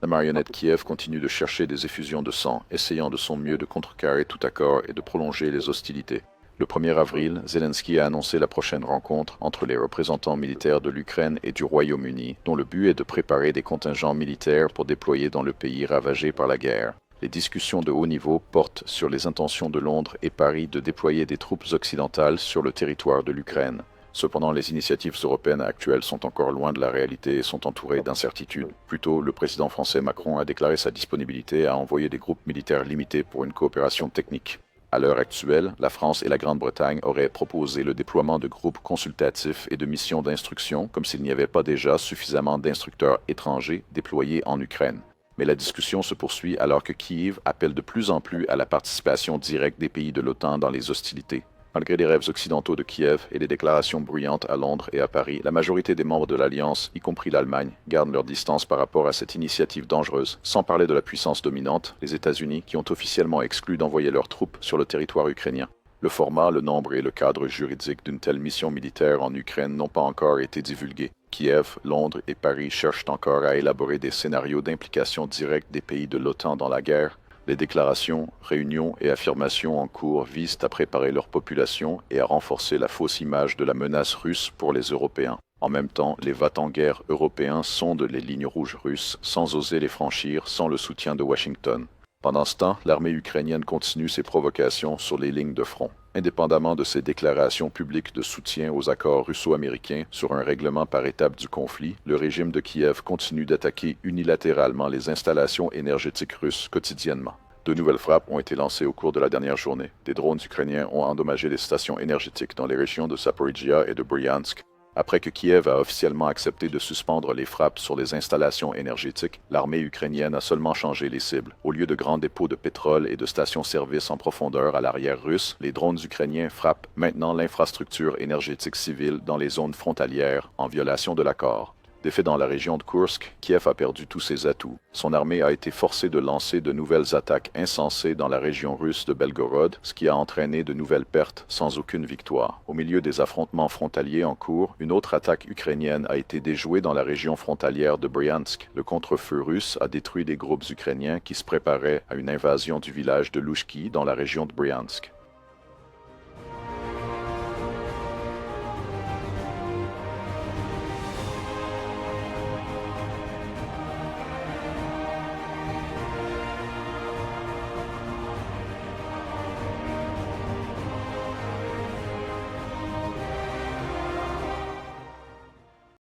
La marionnette Kiev continue de chercher des effusions de sang, essayant de son mieux de contrecarrer tout accord et de prolonger les hostilités. Le 1er avril, Zelensky a annoncé la prochaine rencontre entre les représentants militaires de l'Ukraine et du Royaume-Uni, dont le but est de préparer des contingents militaires pour déployer dans le pays ravagé par la guerre. Les discussions de haut niveau portent sur les intentions de Londres et Paris de déployer des troupes occidentales sur le territoire de l'Ukraine. Cependant, les initiatives européennes actuelles sont encore loin de la réalité et sont entourées d'incertitudes. Plus tôt, le président français Macron a déclaré sa disponibilité à envoyer des groupes militaires limités pour une coopération technique. À l'heure actuelle, la France et la Grande-Bretagne auraient proposé le déploiement de groupes consultatifs et de missions d'instruction, comme s'il n'y avait pas déjà suffisamment d'instructeurs étrangers déployés en Ukraine. Mais la discussion se poursuit alors que Kiev appelle de plus en plus à la participation directe des pays de l'OTAN dans les hostilités. Malgré les rêves occidentaux de Kiev et les déclarations bruyantes à Londres et à Paris, la majorité des membres de l'Alliance, y compris l'Allemagne, gardent leur distance par rapport à cette initiative dangereuse, sans parler de la puissance dominante, les États-Unis, qui ont officiellement exclu d'envoyer leurs troupes sur le territoire ukrainien. Le format, le nombre et le cadre juridique d'une telle mission militaire en Ukraine n'ont pas encore été divulgués. Kiev, Londres et Paris cherchent encore à élaborer des scénarios d'implication directe des pays de l'OTAN dans la guerre. Les déclarations, réunions et affirmations en cours visent à préparer leur population et à renforcer la fausse image de la menace russe pour les Européens. En même temps, les va-t-en-guerre européens sondent les lignes rouges russes sans oser les franchir sans le soutien de Washington. Pendant ce temps, l'armée ukrainienne continue ses provocations sur les lignes de front. Indépendamment de ses déclarations publiques de soutien aux accords russo-américains sur un règlement par étapes du conflit, le régime de Kiev continue d'attaquer unilatéralement les installations énergétiques russes quotidiennement. De nouvelles frappes ont été lancées au cours de la dernière journée. Des drones ukrainiens ont endommagé des stations énergétiques dans les régions de Zaporizhia et de Bryansk. Après que Kiev a officiellement accepté de suspendre les frappes sur les installations énergétiques, l'armée ukrainienne a seulement changé les cibles. Au lieu de grands dépôts de pétrole et de stations-service en profondeur à l'arrière russe, les drones ukrainiens frappent maintenant l'infrastructure énergétique civile dans les zones frontalières, en violation de l'accord. Défait dans la région de Kursk, Kiev a perdu tous ses atouts. Son armée a été forcée de lancer de nouvelles attaques insensées dans la région russe de Belgorod, ce qui a entraîné de nouvelles pertes sans aucune victoire. Au milieu des affrontements frontaliers en cours, une autre attaque ukrainienne a été déjouée dans la région frontalière de Bryansk. Le contre-feu russe a détruit des groupes ukrainiens qui se préparaient à une invasion du village de Louchki dans la région de Bryansk.